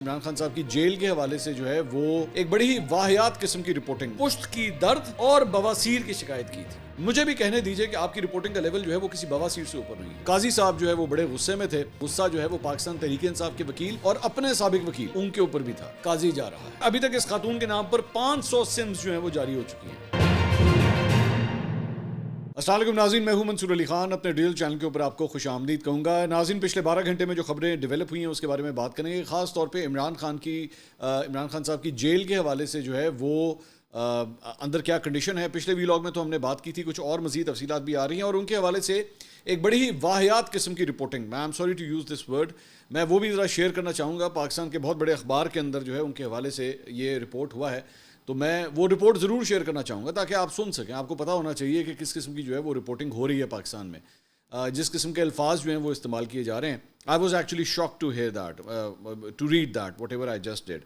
عمران خان صاحب کی جیل کے حوالے سے جو ہے وہ ایک بڑی ہی واہیات قسم کی رپورٹنگ، پشت کی درد اور بواسیر کی شکایت کی تھی۔ مجھے بھی کہنے دیجئے کہ آپ کی رپورٹنگ کا لیول جو ہے وہ کسی بواسیر سے اوپر نہیں ہے۔ قاضی صاحب جو ہے وہ بڑے غصے میں تھے، غصہ جو ہے وہ پاکستان تحریک انصاف کے وکیل اور اپنے سابق وکیل ان کے اوپر بھی تھا۔ قاضی جا رہا ہے، ابھی تک اس خاتون کے نام پر 500 سمز جو ہیں وہ جاری ہو چکی ہیں۔ السلام علیکم ناظرین، میں ہوں منصور علی خان، اپنے ڈیل چینل کے اوپر آپ کو خوش آمدید کہوں گا۔ ناظرین، پچھلے 12 گھنٹے میں جو خبریں ڈیولپ ہوئی ہیں اس کے بارے میں بات کریں گے، خاص طور پہ عمران خان صاحب کی جیل کے حوالے سے جو ہے وہ اندر کیا کنڈیشن ہے۔ پچھلے ویلاگ میں تو ہم نے بات کی تھی، کچھ اور مزید تفصیلات بھی آ رہی ہیں اور ان کے حوالے سے ایک بڑی ہی واہیات قسم کی رپورٹنگ، میں am sorry to use this word, میں وہ بھی ذرا شیئر کرنا چاہوں گا۔ پاکستان کے بہت بڑے اخبار کے اندر جو ہے ان کے حوالے سے یہ رپورٹ ہوا ہے، تو میں وہ رپورٹ ضرور شیئر کرنا چاہوں گا تاکہ آپ سن سکیں۔ آپ کو پتہ ہونا چاہیے کہ کس قسم کی جو ہے وہ رپورٹنگ ہو رہی ہے پاکستان میں، جس قسم کے الفاظ جو ہیں وہ استعمال کیے جا رہے ہیں۔ I was actually shock to hear that, to read that whatever I just did.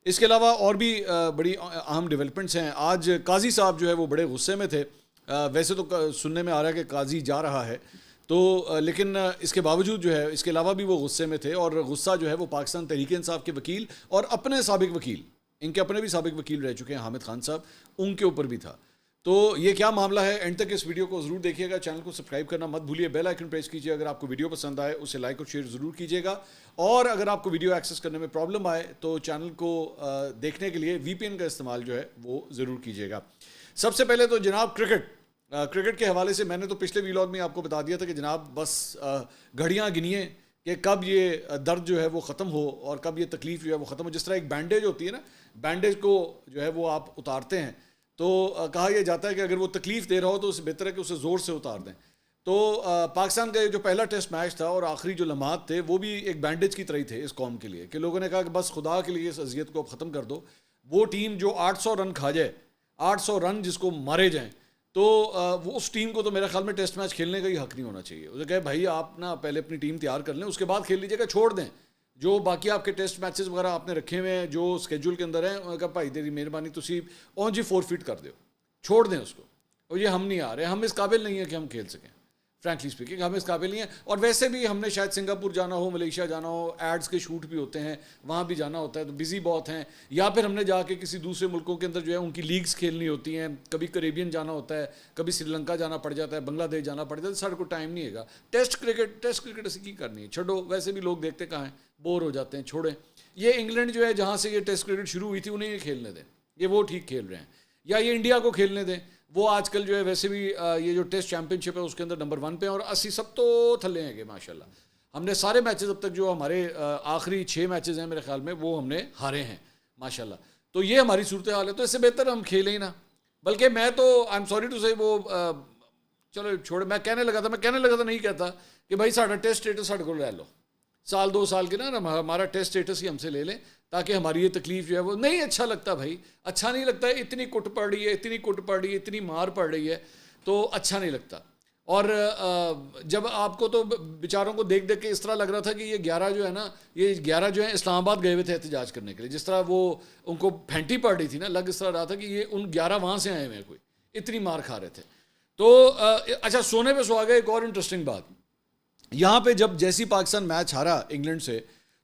اس کے علاوہ اور بھی بڑی اہم ڈیولپمنٹس ہیں۔ آج قاضی صاحب جو ہے وہ بڑے غصے میں تھے، ویسے تو سننے میں آ رہا ہے کہ قاضی جا رہا ہے تو، لیکن اس کے باوجود جو ہے اس کے علاوہ بھی وہ غصے میں تھے، اور غصہ جو ہے وہ پاکستان تحریک انصاف کے وکیل اور اپنے سابق وکیل، ان کے اپنے بھی سابق وکیل رہ چکے ہیں حامد خان صاحب، ان کے اوپر بھی تھا۔ تو یہ کیا معاملہ ہے، اینڈ تک اس ویڈیو کو ضرور دیکھیے گا، چینل کو سبسکرائب کرنا مت بھولیے، بیل آئیکن پریس کیجیے، اگر آپ کو ویڈیو پسند آئے اسے لائک اور شیئر ضرور کیجیے گا، اور اگر آپ کو ویڈیو ایکسس کرنے میں پرابلم آئے تو چینل کو دیکھنے کے لیے وی پی این کا استعمال جو ہے وہ ضرور کیجیے گا۔ سب سے پہلے تو جناب کرکٹ کے حوالے سے میں نے تو پچھلے ویلاگ میں آپ کو بتا دیا تھا کہ جناب بس گھڑیاں گنیے کہ کب یہ درد جو ہے وہ ختم ہو اور کب یہ تکلیف جو ہے وہ ختم ہو۔ جس طرح ایک بینڈیج ہوتی ہے نا، بینڈیج کو جو ہے وہ آپ اتارتے ہیں تو کہا یہ جاتا ہے کہ اگر وہ تکلیف دے رہا ہو تو اسے بہتر ہے کہ اسے زور سے اتار دیں۔ تو پاکستان کا جو پہلا ٹیسٹ میچ تھا اور آخری جو لمحات تھے وہ بھی ایک بینڈیج کی طرح ہی تھے اس قوم کے لیے، کہ لوگوں نے کہا کہ بس خدا کے لیے اس اذیت کو ختم کر دو۔ وہ ٹیم جو 800 رن کھا جائے، 800 رن جس کو مارے جائیں، تو وہ اس ٹیم کو تو میرے خیال میں ٹیسٹ میچ کھیلنے کا ہی حق نہیں ہونا چاہیے۔ اسے کہے بھائی آپ نا پہلے اپنی ٹیم تیار کر لیں، اس کے بعد کھیل لیجیے گا، چھوڑ دیں جو باقی آپ کے ٹیسٹ میچز وغیرہ آپ نے رکھے ہوئے ہیں جو اسکیجول کے اندر ہیں، انہوں نے کہا بھائی تیری مہربانی تسی اون جی فورفیٹ کر دو، چھوڑ دیں اس کو، اور یہ ہم نہیں آ رہے، ہم اس قابل نہیں ہیں کہ ہم کھیل سکیں، فرینکلی اسپیکنگ ہم اس قابل نہیں ہیں۔ اور ویسے بھی ہم نے شاید سنگاپور جانا ہو، ملیشیا جانا ہو، ایڈز کے شوٹ بھی ہوتے ہیں، وہاں بھی جانا ہوتا ہے تو بزی بہت ہیں، یا پھر ہم نے جا کے کسی دوسرے ملکوں کے اندر جو ہے ان کی لیگز کھیلنی ہوتی ہیں، کبھی کریبین جانا ہوتا ہے، کبھی سری لنکا جانا پڑ جاتا ہے، بنگلہ دیش جانا پڑ جاتا ہے، سارے کو ٹائم نہیں ہے گا۔ ٹیسٹ کرکٹ اسی کی کرنی ہے، چھوڑو، ویسے بھی لوگ دیکھتے کہاں ہیں، بور ہو جاتے ہیں، چھوڑیں۔ یہ انگلینڈ جو ہے جہاں سے یہ ٹیسٹ کرکٹ شروع ہوئی تھی انہیں یہ کھیلنے دیں، یہ وہ ٹھیک کھیل رہے ہیں، یا یہ انڈیا کو کھیلنے دیں، وہ آج کل جو ہے ویسے بھی یہ جو ٹیسٹ چیمپئن شپ ہے اس کے اندر نمبر 1 پہ ہیں، اور 80 سب تو تھلے ہیں گے ماشاءاللہ۔ ہم نے سارے میچز اب تک جو ہمارے آخری 6 میچز ہیں میرے خیال میں وہ ہم نے ہارے ہیں ماشاءاللہ۔ تو یہ ہماری صورتحال ہے، تو اس سے بہتر ہم کھیلیں ہی نا۔ بلکہ میں تو آئی ایم سوری ٹو سے وہ چلو چھوڑے، میں کہنے لگا تھا نہیں کہتا کہ بھائی ساڑھا ٹیسٹ اسٹیٹس ساڑھے کو لے لو، سال 2 سال کے نا ہمارا ٹیسٹ اسٹیٹس ہی ہم سے لے لیں تاکہ ہماری یہ تکلیف جو ہے وہ نہیں اچھا لگتا، بھائی اچھا نہیں لگتا، اتنی کٹ پڑ رہی ہے، اتنی مار پڑ رہی ہے تو اچھا نہیں لگتا۔ اور جب آپ کو تو بیچاروں کو دیکھ کے اس طرح لگ رہا تھا کہ یہ 11 جو ہے نا، یہ 11 جو ہیں اسلام آباد گئے ہوئے تھے احتجاج کرنے کے لیے، جس طرح وہ ان کو پھینٹی پڑ رہی تھی نا، لگ اس طرح رہا تھا کہ یہ ان 11 وہاں سے آئے ہوئے ہیں، کوئی اتنی مار کھا رہے تھے۔ تو اچھا، سونے پہ سہاگا ایک اور انٹرسٹنگ بات، یہاں پہ جب جیسی پاکستان میچ ہارا انگلینڈ سے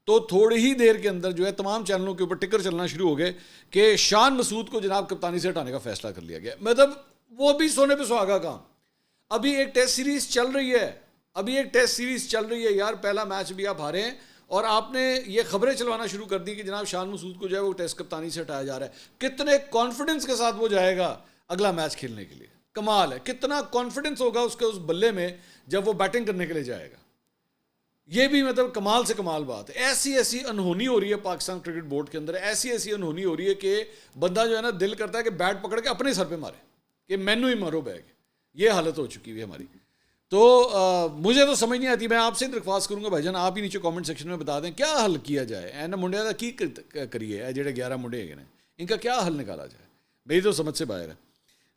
تو تھوڑی ہی دیر کے اندر جو ہے تمام چینلوں کے اوپر ٹکر چلنا شروع ہو گئے کہ شان مسعود کو جناب کپتانی سے ہٹانے کا فیصلہ کر لیا گیا۔ مطلب وہ بھی سونے پہ سہاگا کام، ابھی ایک ٹیسٹ سیریز چل رہی ہے یار، پہلا میچ بھی آپ ہارے ہیں اور آپ نے یہ خبریں چلوانا شروع کر دی کہ جناب شان مسعود کو جو ہے وہ ٹیسٹ کپتانی سے ہٹایا جا رہا ہے۔ کتنے کانفیڈنس کے ساتھ وہ جائے گا اگلا میچ کھیلنے کے لیے، کمال ہے، کتنا کانفیڈنس ہوگا اس کے اس بلے میں جب وہ بیٹنگ کرنے کے لیے جائے گا۔ یہ بھی مطلب کمال سے کمال بات ہے۔ ایسی انہونی ہو رہی ہے پاکستان کرکٹ بورڈ کے اندر، ایسی انہونی ہو رہی ہے کہ بندہ جو ہے نا دل کرتا ہے کہ بیٹ پکڑ کے اپنے سر پہ مارے کہ مینو ہی مارو بیگ، یہ حالت ہو چکی ہوئی ہے ہماری۔ تو مجھے تو سمجھ نہیں آتی، میں آپ سے درخواست کروں گا بھائی جان آپ ہی نیچے کامنٹ سیکشن میں بتا دیں کیا حل کیا جائے، اینا منڈے کا کی کریے، جڑے 11 منڈے ہیں ان کا کیا حل نکالا جائے، میری تو سمجھ سے باہر ہے۔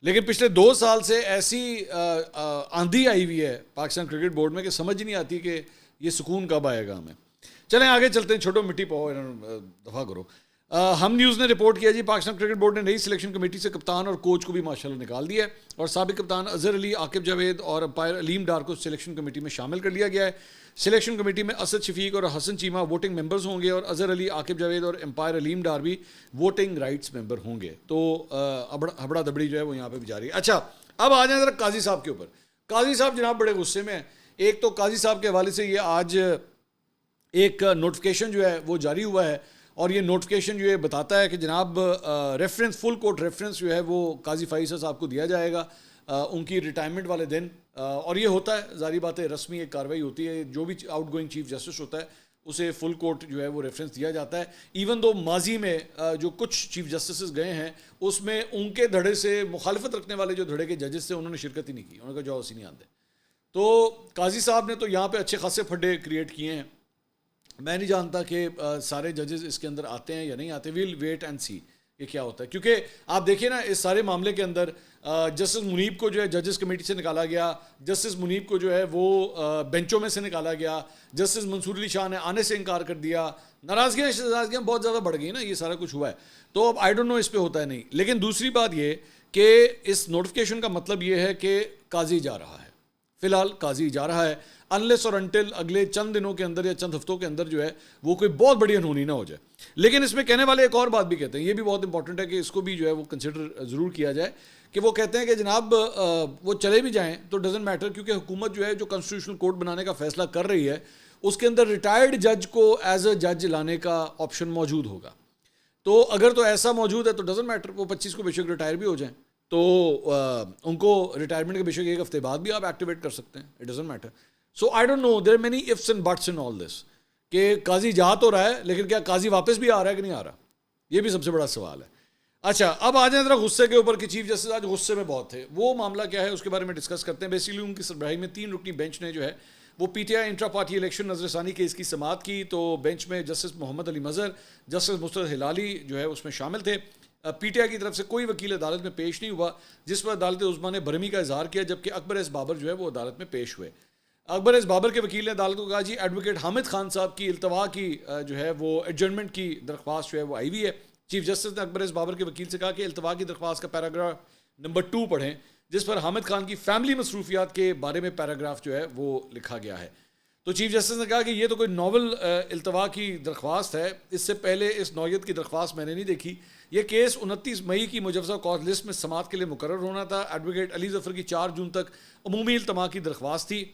لیکن پچھلے 2 سال سے ایسی آندھی آئی ہوئی ہے پاکستان کرکٹ بورڈ میں کہ سمجھ نہیں آتی کہ یہ سکون کب آئے گا ہمیں۔ چلیں آگے چلتے ہیں، چھوٹو مٹی پاؤ دفاع کرو۔ ہم نیوز نے رپورٹ کیا جی پاکستان کرکٹ بورڈ نے نئی سلیکشن کمیٹی سے کپتان اور کوچ کو بھی ماشاءاللہ نکال دیا ہے اور سابق کپتان اظہر علی، عاقب جاوید اور امپائر علیم ڈار کو سلیکشن کمیٹی میں شامل کر لیا گیا ہے. سلیکشن کمیٹی میں اسد شفیق اور حسن چیمہ ووٹنگ ممبرز ہوں گے اور اظہر علی، عاقب جاوید اور امپائر علیم ڈار بھی ووٹنگ رائٹس ممبر ہوں گے. تو ہبڑا دبڑی جو ہے وہ یہاں پہ بھی جاری ہے. اچھا اب آ جائیں ذرا قاضی صاحب کے اوپر. قاضی صاحب جناب بڑے غصے میں ہیں. ایک تو قاضی صاحب کے حوالے سے یہ آج ایک نوٹیفیکیشن جو ہے وہ جاری ہوا ہے اور یہ نوٹیفیکیشن جو ہے بتاتا ہے کہ جناب ریفرنس فل کورٹ ریفرنس جو ہے وہ قاضی فائز صاحب کو دیا جائے گا ان کی ریٹائرمنٹ والے دن. اور یہ ہوتا ہے ظاہری بات ہے رسمی ایک کارروائی ہوتی ہے. جو بھی آؤٹ گوئنگ چیف جسٹس ہوتا ہے اسے فل کورٹ جو ہے وہ ریفرنس دیا جاتا ہے. ایون دو ماضی میں جو کچھ چیف جسٹسز گئے ہیں اس میں ان کے دھڑے سے مخالفت رکھنے والے جو دھڑے کے ججز تھے انہوں نے شرکت ہی نہیں کی. انہوں نے کہا جاؤ اسی نہیں آتے. تو قاضی صاحب نے تو یہاں پہ اچھے خاصے پھڈے کریٹ کیے ہیں. میں نہیں جانتا کہ سارے ججز اس کے اندر آتے ہیں یا نہیں آتے. ویل ویٹ اینڈ سی یہ کیا ہوتا ہے. کیونکہ آپ دیکھیے نا اس سارے معاملے کے اندر جسٹس منیب کو جو ہے ججز کمیٹی سے نکالا گیا, جسٹس منیب کو جو ہے وہ بینچوں میں سے نکالا گیا, جسٹس منصور علی شاہ نے آنے سے انکار کر دیا. ناراضگیاں بہت زیادہ بڑھ گئی نا, یہ سارا کچھ ہوا ہے. تو اب آئی ڈونٹ نو اس پہ ہوتا ہے نہیں. لیکن دوسری بات یہ کہ اس نوٹیفیکیشن کا مطلب یہ ہے کہ قاضی جا رہا ہے, فی الحال قاضی جا رہا ہے انلیس اور انٹل اگلے چند دنوں کے اندر یا چند ہفتوں کے اندر جو ہے وہ کوئی بہت بڑی انہونی نہ ہو جائے. لیکن اس میں کہنے والے ایک اور بات بھی کہتے ہیں, یہ بھی بہت امپورٹنٹ ہے کہ اس کو بھی جو ہے وہ کنسیڈر ضرور کیا جائے, کہ وہ کہتے ہیں کہ جناب وہ چلے بھی جائیں تو ڈزنٹ میٹر, کیونکہ حکومت جو ہے جو کانسٹیٹیوشنل کورٹ بنانے کا فیصلہ کر رہی ہے اس کے اندر ریٹائرڈ جج کو ایز اے جج لانے کا آپشن موجود ہوگا. تو اگر تو ایسا موجود ہے تو ڈزنٹ میٹر, وہ 25 کو بے شک ریٹائر بھی ہو جائیں تو ان کو ریٹائرمنٹ کے بے شک ایک ہفتے بعد بھی آپ ایکٹیویٹ کر سکتے ہیں. It doesn't matter. So I don't know, there are many ifs and buts in all this, کہ قاضی جا تو رہا ہے لیکن کیا قاضی واپس بھی آ رہا ہے کہ نہیں آ رہا, یہ بھی سب سے بڑا سوال ہے. اچھا اب آ جائیں ذرا غصے کے اوپر کہ چیف جسٹس آج غصے میں بہت تھے. وہ معاملہ کیا ہے اس کے بارے میں ڈسکس کرتے ہیں. بیسیکلی ان کی سربراہی میں 3 رکنی بینچ نے جو ہے وہ P T I intra party election نظر ثانی کیس کی سماعت کی. تو بینچ میں جسٹس محمد علی مظہر, جسٹس مستر ہلالی جو ہے اس میں شامل تھے. پی ٹی آئی کی طرف سے کوئی وکیل عدالت میں پیش نہیں ہوا, جس پر عدالت عظمیٰ نے برہمی کا اظہار کیا, جبکہ اکبر ایس بابر جو ہے وہ عدالت میں پیش ہوئے. اکبر ایس بابر کے وکیل نے عدالت کو کہا جی ایڈوکیٹ حامد خان صاحب کی التوا کی جو ہے وہ ایڈجرنمنٹ کی درخواست جو ہے وہ آئی ہوئی ہے. چیف جسٹس نے اکبر ایس بابر کے وکیل سے کہا کہ التوا کی درخواست کا پیراگراف نمبر 2 پڑھیں, جس پر حامد خان کی فیملی مصروفیات کے بارے میں پیراگراف جو ہے وہ لکھا گیا ہے. تو چیف جسٹس نے کہا کہ یہ تو کوئی ناول التوا کی درخواست ہے, اس سے پہلے اس نوعیت کی درخواست میں نے نہیں دیکھی. یہ کیس 29 مئی کی مجوزہ کاز لسٹ میں سماعت کے لیے مقرر ہونا تھا. ایڈوکیٹ علی ظفر کی 4 جون تک عمومی التوا کی درخواست تھی.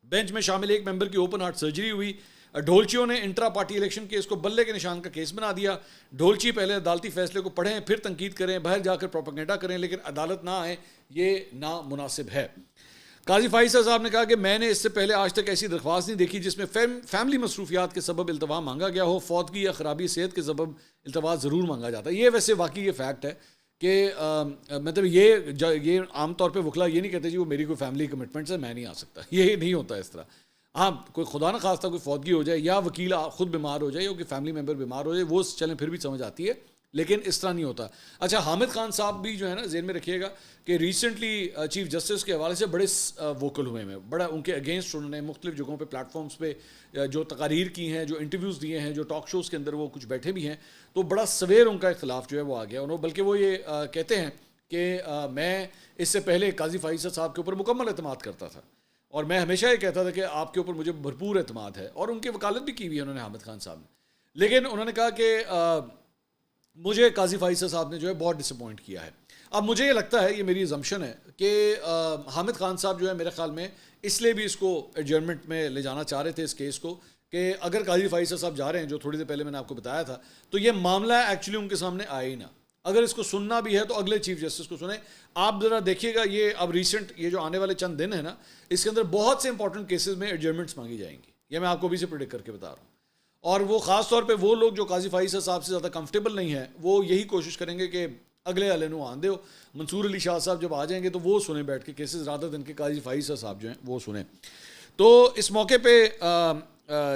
بینچ میں شامل ایک ممبر کی اوپن ہارٹ سرجری ہوئی. ڈھولچیوں نے انٹرا پارٹی الیکشن کیس کو بلے کے نشان کا کیس بنا دیا. ڈھولچی پہلے عدالتی فیصلے کو پڑھیں, پھر تنقید کریں, باہر جا کر پروپیگنڈا کریں, لیکن عدالت نہ آئیں, یہ نامناسب ہے. قاضی فائز صاحب نے کہا کہ میں نے اس سے پہلے آج تک ایسی درخواست نہیں دیکھی جس میں فیملی مصروفیات کے سبب التوا مانگا گیا ہو. فوتگی یا خرابی صحت کے سبب التوا ضرور مانگا جاتا ہے. یہ ویسے واقعی یہ فیکٹ ہے کہ مطلب یہ عام طور پہ وکلا یہ نہیں کہتے جی وہ میری کوئی فیملی کمٹمنٹس ہے میں نہیں آ سکتا, یہ نہیں ہوتا اس طرح. ہاں کوئی خدا نہ خواستہ کوئی فوتگی ہو جائے یا وکیل خود بیمار ہو جائے یا کوئی فیملی ممبر بیمار ہو جائے وہ چلیں پھر بھی سمجھ آتی ہے, لیکن اس طرح نہیں ہوتا. اچھا حامد خان صاحب بھی جو ہے نا ذہن میں رکھیے گا کہ ریسنٹلی چیف جسٹس کے حوالے سے بڑے ووکل ہوئے ہیں, بڑا ان کے اگینسٹ انہوں نے مختلف جگہوں پہ پلیٹ فارمز پہ جو تقاریر کی ہیں, جو انٹرویوز دیے ہیں, جو ٹاک شوز کے اندر وہ کچھ بیٹھے بھی ہیں, تو بڑا سویر ان کا اختلاف جو ہے وہ آ گیا. انہوں بلکہ وہ یہ کہتے ہیں کہ میں اس سے پہلے قاضی فائز صاحب کے اوپر مکمل اعتماد کرتا تھا اور میں ہمیشہ یہ کہتا تھا کہ آپ کے اوپر مجھے بھرپور اعتماد ہے, اور ان کی وکالت بھی کی ہوئی ہے انہوں نے حامد خان صاحب نے. لیکن انہوں نے کہا کہ مجھے قاضی فائز صاحب نے جو ہے بہت ڈس اپوائنٹ کیا ہے. اب مجھے یہ لگتا ہے, یہ میری زمشن ہے کہ حامد خان صاحب جو ہے میرے خیال میں اس لیے بھی اس کو ایڈجرنمنٹ میں لے جانا چاہ رہے تھے اس کیس کو, کہ اگر قاضی فائز صاحب جا رہے ہیں جو تھوڑی دیر پہلے میں نے آپ کو بتایا تھا, تو یہ معاملہ ایکچولی ان کے سامنے آئے ہی نہ. اگر اس کو سننا بھی ہے تو اگلے چیف جسٹس کو سنیں. آپ ذرا دیکھیے گا یہ اب ریسنٹ یہ جو آنے والے چند دن ہیں نا, اس کے اندر بہت سے انپورٹنٹ کیسز میں ایڈجرنمنٹس مانگی جائیں گی, یہ میں آپ کو بھی سے پریڈکٹ کر کے بتا رہا ہوں. اور وہ خاص طور پہ وہ لوگ جو قاضی فائز صاحب سے زیادہ کمفرٹیبل نہیں ہیں وہ یہی کوشش کریں گے کہ اگلے والے نو آن دے ہو. منصور علی شاہ صاحب جب آ جائیں گے تو وہ سنیں بیٹھ کے کیسز, رادر دن کے قاضی فائز صاحب جو ہیں وہ سنیں. تو اس موقع پہ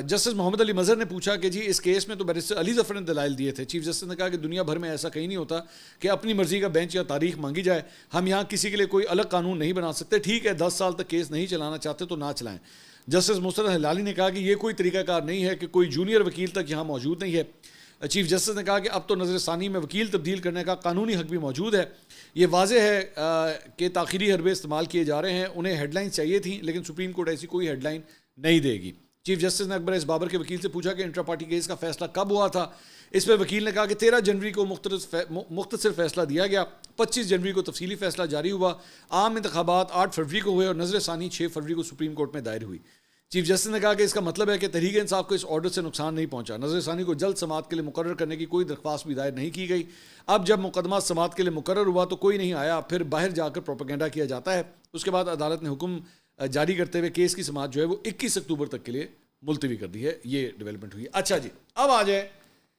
جسٹس محمد علی مظہر نے پوچھا کہ جی اس کیس میں تو بیرسٹر علی ظفر نے دلائل دیے تھے. چیف جسٹس نے کہا کہ دنیا بھر میں ایسا کہیں نہیں ہوتا کہ اپنی مرضی کا بینچ یا تاریخ مانگی جائے. ہم یہاں کسی کے لیے کوئی الگ قانون نہیں بنا سکتے. ٹھیک ہے 10 سال تک کیس نہیں چلانا چاہتے تو نہ چلائیں. جسٹس مستر ہلالی نے کہا کہ یہ کوئی طریقہ کار نہیں ہے کہ کوئی جونیئر وکیل تک یہاں موجود نہیں ہے. چیف جسٹس نے کہا کہ اب تو نظر ثانی میں وکیل تبدیل کرنے کا قانونی حق بھی موجود ہے. یہ واضح ہے کہ تاخیری حربے استعمال کیے جا رہے ہیں. انہیں ہیڈ لائن چاہیے تھیں لیکن سپریم کورٹ ایسی کوئی ہیڈ لائن نہیں دے گی. چیف جسٹس نے اکبر ایس بابر کے وکیل سے پوچھا کہ انٹرا پارٹی کیس کا فیصلہ کب ہوا تھا. اس پہ وکیل نے کہا کہ 13 جنوری کو مختصر فیصلہ دیا گیا, 25 جنوری کو تفصیلی فیصلہ جاری ہوا. عام انتخابات 8 فروری کو ہوئے اور نظر ثانی 6 فروری کو سپریم کورٹ میں دائر ہوئی. چیف جسٹس نے کہا کہ اس کا مطلب ہے کہ تحریک انصاف کو اس آرڈر سے نقصان نہیں پہنچا. نظر ثانی کو جلد سماعت کے لیے مقرر کرنے کی کوئی درخواست بھی دائر نہیں کی گئی. اب جب مقدمہ سماعت کے لیے مقرر ہوا تو کوئی نہیں آیا, پھر باہر جا کر پروپیگنڈا کیا جاتا ہے. اس کے بعد عدالت نے حکم جاری کرتے ہوئے کیس کی سماعت جو ہے وہ 21 اکتوبر تک کے لیے ملتوی کر دی ہے. یہ ڈیولپمنٹ ہوئی. اچھا جی, اب آ جائے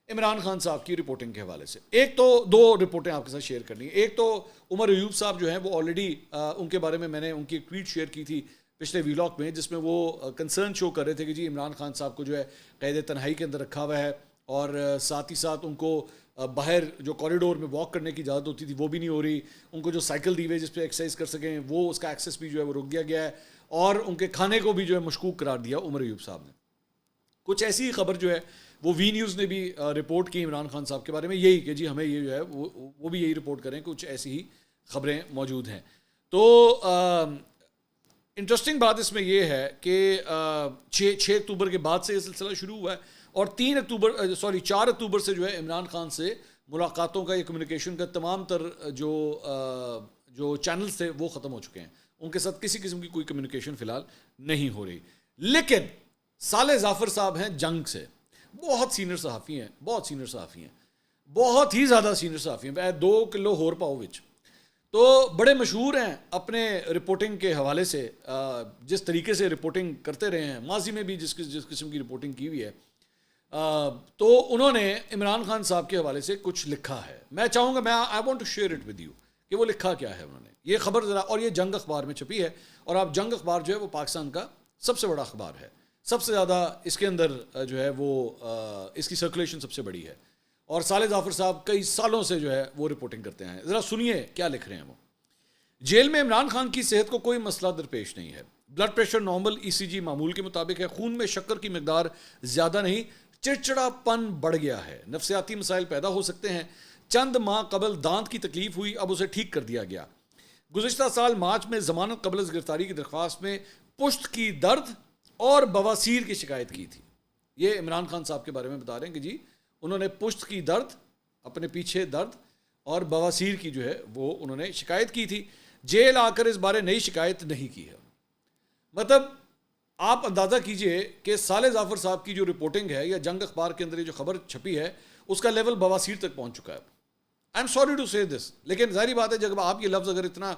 عمران خان صاحب کی رپورٹنگ کے حوالے سے. ایک تو 2 رپورٹیں آپ کے ساتھ شیئر کرنی ہیں. ایک تو عمر ایوب صاحب جو ہیں وہ آلریڈی ان کے بارے میں نے ان کی ایک ٹویٹ شیئر کی تھی پچھلے ویلاگ میں, جس میں وہ کنسرن شو کر رہے تھے کہ جی عمران خان صاحب کو جو ہے قید تنہائی کے اندر رکھا ہوا ہے اور ساتھ ہی ساتھ ان کو باہر جو کوریڈور میں واک کرنے کی اجازت ہوتی تھی وہ بھی نہیں ہو رہی. ان کو جو سائیکل دی ہوئی جس پہ ایکسرسائز کر سکیں وہ اس کا ایکسیس بھی جو ہے وہ روک دیا گیا ہے, اور ان کے کھانے کو بھی جو ہے مشکوک قرار دیا عمر ایوب صاحب نے. کچھ ایسی خبر جو ہے وہ وی نیوز نے بھی رپورٹ کی عمران خان صاحب کے بارے میں, یہی کہ جی ہمیں یہ جو ہے وہ بھی یہی رپورٹ کریں, کچھ ایسی ہی خبریں موجود ہیں. تو انٹرسٹنگ بات اس میں یہ ہے کہ 6 اکتوبر کے بعد سے یہ سلسلہ شروع ہوا ہے اور 4 اکتوبر سے جو ہے عمران خان سے ملاقاتوں کا, یہ کمیونیکیشن کا تمام تر جو چینلز تھے وہ ختم ہو چکے ہیں. ان کے ساتھ کسی قسم کی کوئی کمیونیکیشن فی الحال نہیں ہو رہی. لیکن صالح ظافر صاحب ہیں جنگ سے, بہت سینئر صحافی ہیں, بہت ہی زیادہ سینئر صحافی ہیں, 2 کلو ہور پاؤ وچ. تو بڑے مشہور ہیں اپنے رپورٹنگ کے حوالے سے, جس طریقے سے رپورٹنگ کرتے رہے ہیں ماضی میں بھی, جس قسم کی رپورٹنگ کی ہوئی ہے. تو انہوں نے عمران خان صاحب کے حوالے سے کچھ لکھا ہے. میں چاہوں گا I want to share it with you کہ وہ لکھا کیا ہے انہوں نے. یہ خبر ذرا, اور یہ جنگ اخبار میں چھپی ہے, اور آپ جنگ اخبار جو ہے وہ پاکستان کا سب سے بڑا اخبار ہے, سب سے زیادہ اس کے اندر جو ہے وہ اس کی سرکولیشن سب سے بڑی ہے, اور صالح ظافر صاحب کئی سالوں سے جو ہے وہ رپورٹنگ کرتے ہیں. ذرا سنیے کیا لکھ رہے ہیں وہ. جیل میں عمران خان کی صحت کو کوئی مسئلہ درپیش نہیں ہے. بلڈ پریشر نارمل, ای سی جی معمول کے مطابق ہے, خون میں شکر کی مقدار زیادہ نہیں, چڑچڑا پن بڑھ گیا ہے, نفسیاتی مسائل پیدا ہو سکتے ہیں. چند ماہ قبل دانت کی تکلیف ہوئی, اب اسے ٹھیک کر دیا گیا. گزشتہ سال مارچ میں ضمانت قبل از گرفتاری کی درخواست میں پشت کی درد اور بواسیر کی شکایت کی تھی. یہ عمران خان صاحب کے بارے میں بتا رہے ہیں کہ جی انہوں نے پشت کی درد, اپنے پیچھے درد اور بواسیر کی جو ہے وہ انہوں نے شکایت کی تھی. جیل آ کر اس بارے نئی شکایت نہیں کی ہے. مطلب آپ اندازہ کیجئے کہ صالح ظافر صاحب کی جو رپورٹنگ ہے یا جنگ اخبار کے اندر یہ جو خبر چھپی ہے اس کا لیول بواسیر تک پہنچ چکا ہے. آئی ایم سوری ٹو سے دس, لیکن ظاہری بات ہے جب آپ یہ لفظ اگر اتنا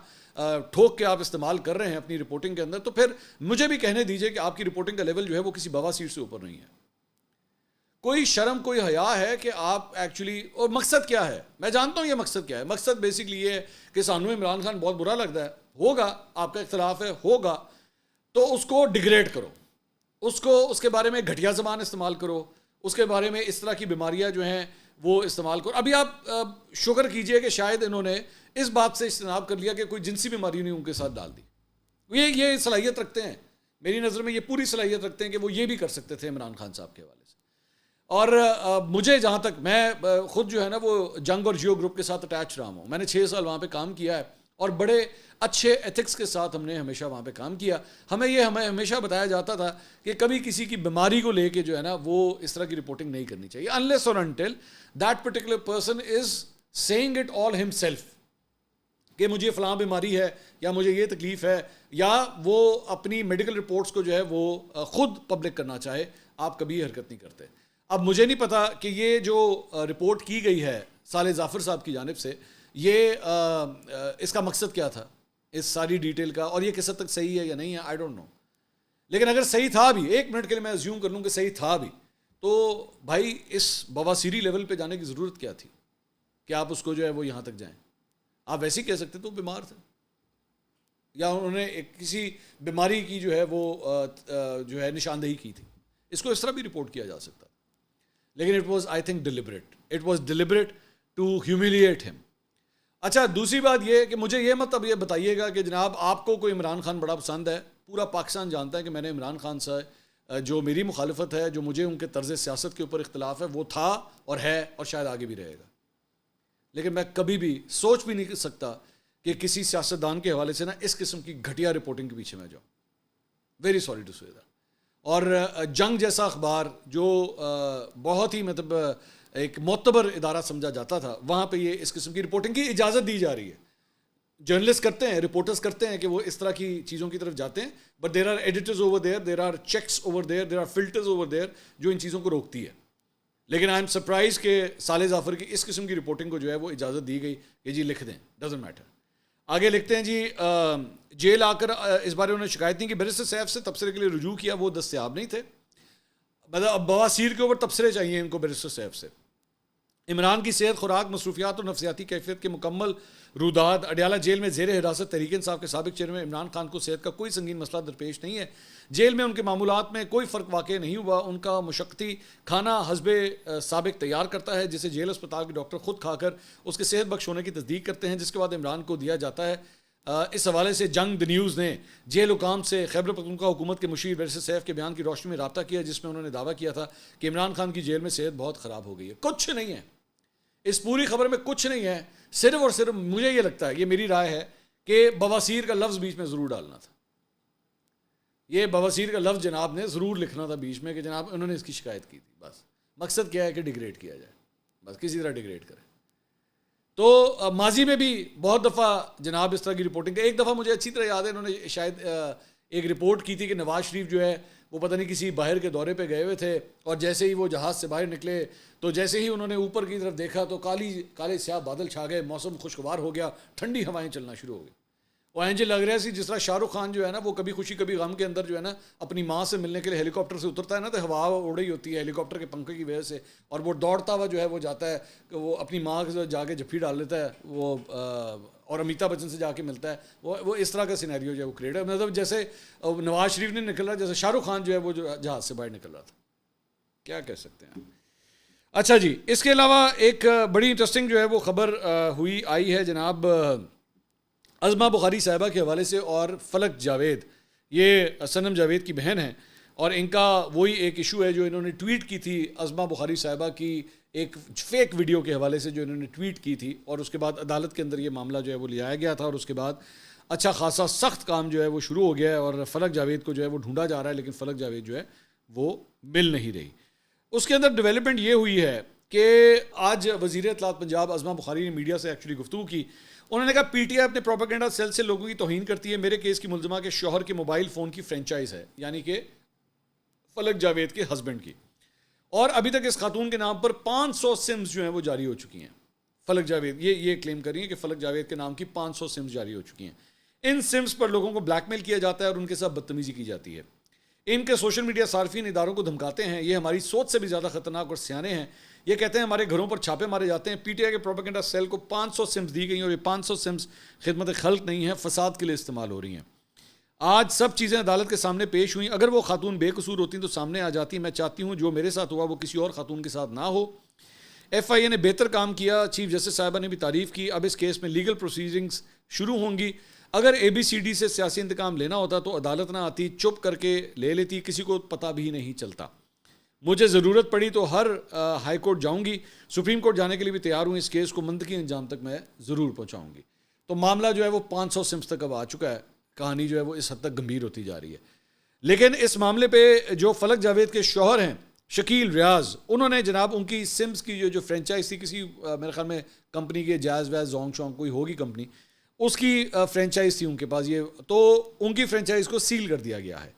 ٹھوک کے آپ استعمال کر رہے ہیں اپنی رپورٹنگ کے اندر, تو پھر مجھے بھی کہنے دیجئے کہ آپ کی رپورٹنگ کا لیول جو ہے وہ کسی بواسیر سے اوپر نہیں ہے. کوئی شرم, کوئی حیا ہے کہ آپ ایکچولی, اور مقصد کیا ہے, میں جانتا ہوں یہ مقصد کیا ہے. مقصد بیسکلی یہ ہے کہ سانو عمران خان بہت برا لگتا ہے, ہوگا آپ کا اختلاف ہے, ہوگا, تو اس کو ڈیگریڈ کرو, اس کے بارے میں گھٹیا زبان استعمال کرو, اس کے بارے میں اس طرح کی بیماریاں جو ہیں وہ استعمال کرو. ابھی آپ شکر کیجئے کہ شاید انہوں نے اس بات سے اجتناب کر لیا کہ کوئی جنسی بیماری نہیں ان کے ساتھ ڈال دی. یہ صلاحیت رکھتے ہیں, میری نظر میں یہ پوری صلاحیت رکھتے ہیں کہ وہ یہ بھی کر سکتے تھے عمران خان صاحب کے حوالے سے. اور مجھے جہاں تک, میں خود جو ہے نا وہ جنگ اور جیو گروپ کے ساتھ اٹیچ رہا ہوں. میں نے 6 سال وہاں پہ کام کیا ہے اور بڑے اچھے ایتھکس کے ساتھ ہم نے ہمیشہ وہاں پہ کام کیا. ہمیں ہمیشہ بتایا جاتا تھا کہ کبھی کسی کی بیماری کو لے کے جو ہے نا وہ اس طرح کی رپورٹنگ نہیں کرنی چاہیے, unless or until that particular person is saying it all himself, کہ مجھے فلاں بیماری ہے یا مجھے یہ تکلیف ہے, یا وہ اپنی میڈیکل رپورٹس کو جو ہے وہ خود پبلک کرنا چاہے, آپ کبھی حرکت نہیں کرتے. اب مجھے نہیں پتا کہ یہ جو رپورٹ کی گئی ہے صالح ظافر صاحب کی جانب سے, یہ اس کا مقصد کیا تھا اس ساری ڈیٹیل کا, اور یہ کس حد تک صحیح ہے یا نہیں ہے, آئی ڈونٹ نو. لیکن اگر صحیح تھا بھی, 1 منٹ کے لیے میں ازیوم کر لوں کہ صحیح تھا بھی, تو بھائی اس بواسیری لیول پہ جانے کی ضرورت کیا تھی کہ آپ اس کو جو ہے وہ یہاں تک جائیں. آپ ویسے ہی کہہ سکتے تو بیمار تھے, یا انہوں نے کسی بیماری کی جو ہے وہ جو ہے نشاندہی کی تھی, اس کو اس طرح بھی رپورٹ کیا جا سکتا. لیکن it was I think deliberate to humiliate ہم. اچھا, دوسری بات یہ کہ مجھے یہ مت اب یہ بتائیے گا کہ جناب آپ کو کوئی عمران خان بڑا پسند ہے. پورا پاکستان جانتا ہے کہ میں نے عمران خان سے جو میری مخالفت ہے, جو مجھے ان کے طرز سیاست کے اوپر اختلاف ہے, وہ تھا اور ہے اور شاید آگے بھی رہے گا. لیکن میں کبھی بھی سوچ بھی نہیں کر سکتا کہ کسی سیاستدان کے حوالے سے نا اس قسم کی گھٹیا رپورٹنگ کے پیچھے میں جاؤں. ویری سوری ٹو سے دیٹ. اور جنگ جیسا اخبار جو بہت ہی مطلب ایک معتبر ادارہ سمجھا جاتا تھا, وہاں پہ یہ اس قسم کی رپورٹنگ کی اجازت دی جا رہی ہے. جرنلسٹ کرتے ہیں, رپورٹرز کرتے ہیں کہ وہ اس طرح کی چیزوں کی طرف جاتے ہیں, but there are editors over there, there are checks over there, there are filters over there جو ان چیزوں کو روکتی ہے. لیکن آئی ایم سرپرائز کہ صالح ظافر کی اس قسم کی رپورٹنگ کو جو ہے وہ اجازت دی گئی کہ جی لکھ دیں, ڈزنٹ میٹر. آگے لکھتے ہیں جی جیل آ کر اس بارے انہوں نے شکایت نہیں کی, بیرسٹر سیف سے تبصرے کے لیے رجوع کیا, وہ دستیاب نہیں تھے. مطلب اب بواسیر کے اوپر تبصرے چاہیے ان کو بیرسٹر سیف سے. عمران کی صحت, خوراک, مصروفیات اور نفسیاتی کیفیت کے مکمل روداد. اڈیالہ جیل میں زیر حراست تحریک انصاف کے سابق چیئرمین عمران خان کو صحت کا کوئی سنگین مسئلہ درپیش نہیں ہے. جیل میں ان کے معمولات میں کوئی فرق واقع نہیں ہوا. ان کا مشقتی کھانا حسب سابق تیار کرتا ہے, جسے جیل اسپتال کے ڈاکٹر خود کھا کر اس کے صحت بخش ہونے کی تصدیق کرتے ہیں, جس کے بعد عمران کو دیا جاتا ہے. اس حوالے سے جنگ دی نیوز نے جیل حکام سے خیبر پختونخوا حکومت کے مشیر بیرسٹر سیف کے بیان کی روشنی میں رابطہ کیا, جس میں انہوں نے دعویٰ کیا تھا کہ عمران خان کی جیل میں صحت بہت خراب ہو گئی ہے. کچھ نہیں ہے اس پوری خبر میں, کچھ نہیں ہے. صرف اور صرف مجھے یہ لگتا ہے, یہ میری رائے ہے, کہ بواسیر کا لفظ بیچ میں ضرور ڈالنا تھا. یہ بواسیر کا لفظ جناب نے ضرور لکھنا تھا بیچ میں کہ جناب انہوں نے اس کی شکایت کی تھی. بس مقصد کیا ہے کہ ڈیگریڈ کیا جائے, بس کسی طرح ڈیگریڈ کرے. تو ماضی میں بھی بہت دفعہ جناب اس طرح کی رپورٹنگ. ایک دفعہ مجھے اچھی طرح یاد ہے, انہوں نے شاید ایک رپورٹ کی تھی کہ نواز شریف جو ہے وہ پتہ نہیں کسی باہر کے دورے پہ گئے ہوئے تھے, اور جیسے ہی وہ جہاز سے باہر نکلے تو جیسے ہی انہوں نے اوپر کی طرف دیکھا تو کالے سیاہ بادل چھا گئے, موسم خوشگوار ہو گیا, ٹھنڈی ہوائیں چلنا شروع ہو گئی. وہ اینجے لگ رہا سی جس طرح شاہ رخ خان جو ہے نا وہ کبھی خوشی کبھی غم کے اندر جو ہے نا اپنی ماں سے ملنے کے لیے ہیلی کاپٹر سے اترتا ہے نا, تو ہوا اڑ رہی ہوتی ہے ہیلی کاپٹر کے پنکھے کی وجہ سے, اور وہ دوڑتا ہوا جو ہے وہ جاتا ہے کہ وہ اپنی ماں کے جا کے جھپی ڈال لیتا ہے وہ, اور امیتابھ بچن سے جا کے ملتا ہے. وہ اس طرح کا سینیریو جو ہے وہ کریٹ ہے. مطلب جیسے نواز شریف نے نکل رہا, جیسے شاہ رخ خان جو ہے وہ جو جہاز سے باہر نکل رہا تھا. کیا کہہ سکتے ہیں. اچھا جی, اس کے علاوہ ایک بڑی انٹرسٹنگ جو ہے وہ خبر آئی ہے جناب عظمہ بخاری صاحبہ کے حوالے سے, اور فلک جاوید, یہ صنم جاوید کی بہن ہیں, اور ان کا وہی ایک ایشو ہے جو انہوں نے ٹویٹ کی تھی عظمہ بخاری صاحبہ کی ایک فیک ویڈیو کے حوالے سے جو انہوں نے ٹویٹ کی تھی, اور اس کے بعد عدالت کے اندر یہ معاملہ جو ہے وہ لے آیا گیا تھا, اور اس کے بعد اچھا خاصا سخت کام جو ہے وہ شروع ہو گیا ہے, اور فلک جاوید کو جو ہے وہ ڈھونڈا جا رہا ہے, لیکن فلک جاوید جو ہے وہ مل نہیں رہی. اس کے اندر ڈیولپمنٹ یہ ہوئی ہے کہ آج وزیر اطلاعات پنجاب عظمہ بخاری نے میڈیا سے ایکچولی گفتگو کی. انہوں نے کہا پی ٹی آئی اپنے پروپیگنڈا سیل سے لوگوں کی توہین کرتی ہے. میرے کیس کی ملزمہ کے شوہر کے موبائل فون کی فرینچائز ہے, یعنی کہ فلک جاوید کے ہسبینڈ کی, اور ابھی تک اس خاتون کے نام پر 500 سمز جو ہیں وہ جاری ہو چکی ہیں. فلک جاوید یہ کلیم کر رہی ہیں کہ فلک جاوید کے نام کی 500 سمز جاری ہو چکی ہیں. ان سمز پر لوگوں کو بلیک میل کیا جاتا ہے اور ان کے ساتھ بدتمیزی کی جاتی ہے. ان کے سوشل میڈیا صارفین اداروں کو دھمکاتے ہیں. یہ ہماری سوچ سے بھی زیادہ خطرناک اور سیانے ہیں. یہ کہتے ہیں ہمارے گھروں پر چھاپے مارے جاتے ہیں. پی ٹی آئی کے پروپیگنڈا سیل کو 500 سمز دی گئی, اور یہ 500 سمز خدمت خلق نہیں ہے, فساد کے لیے استعمال ہو رہی ہیں. آج سب چیزیں عدالت کے سامنے پیش ہوئیں. اگر وہ خاتون بے قصور ہوتی تو سامنے آ جاتی. میں چاہتی ہوں جو میرے ساتھ ہوا وہ کسی اور خاتون کے ساتھ نہ ہو. ایف آئی اے نے بہتر کام کیا, چیف جسٹس صاحبہ نے بھی تعریف کی. اب اس کیس میں لیگل پروسیڈنگز شروع ہوں گی. اگر اے بی سی ڈی سے سیاسی انتقام لینا ہوتا تو عدالت نہ آتی, چپ کر کے لے لیتی, کسی کو پتہ بھی نہیں چلتا. مجھے ضرورت پڑی تو ہر ہائی کورٹ جاؤں گی, سپریم کورٹ جانے کے لیے بھی تیار ہوں. اس کیس کو منطقی انجام تک میں ضرور پہنچاؤں گی. تو معاملہ جو ہے وہ 500 سمز تک اب آ چکا ہے. کہانی جو ہے وہ اس حد تک گمبھیر ہوتی جا رہی ہے. لیکن اس معاملے پہ جو فلک جاوید کے شوہر ہیں شکیل ریاض, انہوں نے جناب ان کی سمز کی جو فرینچائز تھی کسی میرے خیال میں کمپنی کے جائز ویز زونگ شونگ کوئی ہوگی کمپنی, اس کی فرینچائز تھی ان کے پاس, یہ تو ان کی فرینچائز کو سیل کر دیا گیا ہے.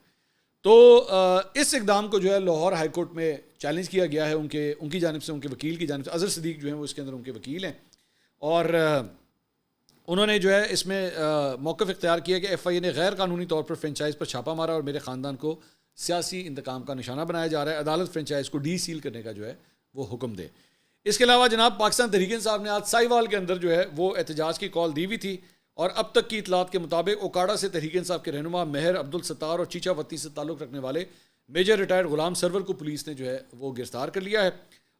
تو اس اقدام کو جو ہے لاہور ہائی کورٹ میں چیلنج کیا گیا ہے ان کی جانب سے, ان کے وکیل کی جانب سے. اظہر صدیق جو ہیں وہ اس کے اندر ان کے وکیل ہیں, اور انہوں نے جو ہے اس میں موقف اختیار کیا کہ ایف آئی اے نے غیر قانونی طور پر فرینچائز پر چھاپا مارا اور میرے خاندان کو سیاسی انتقام کا نشانہ بنایا جا رہا ہے. عدالت فرینچائز کو ڈی سیل کرنے کا جو ہے وہ حکم دے. اس کے علاوہ جناب پاکستان تحریک انصاف نے آج سائیوال کے اندر جو ہے وہ احتجاج کی کال دی ہوئی تھی, اور اب تک کی اطلاعات کے مطابق اوکاڑا سے تحریک انصاف کے رہنما مہر عبدالستار اور چیچا وطنی سے تعلق رکھنے والے میجر ریٹائرڈ غلام سرور کو پولیس نے جو ہے وہ گرفتار کر لیا ہے.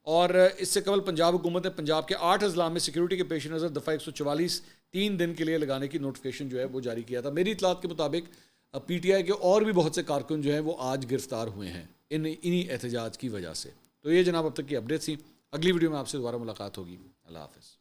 اور اس سے قبل پنجاب حکومت نے پنجاب کے 8 اضلاع میں سیکیورٹی کے پیش نظر دفعہ 144 3 دن کے لیے لگانے کی نوٹیفیکیشن جو ہے وہ جاری کیا تھا. میری اطلاعات کے مطابق پی ٹی آئی کے اور بھی بہت سے کارکن جو ہیں وہ آج گرفتار ہوئے ہیں انہی احتجاج کی وجہ سے. تو یہ جناب اب تک کی اپڈیٹ تھی. اگلی ویڈیو میں آپ سے دوبارہ ملاقات ہوگی. اللہ حافظ.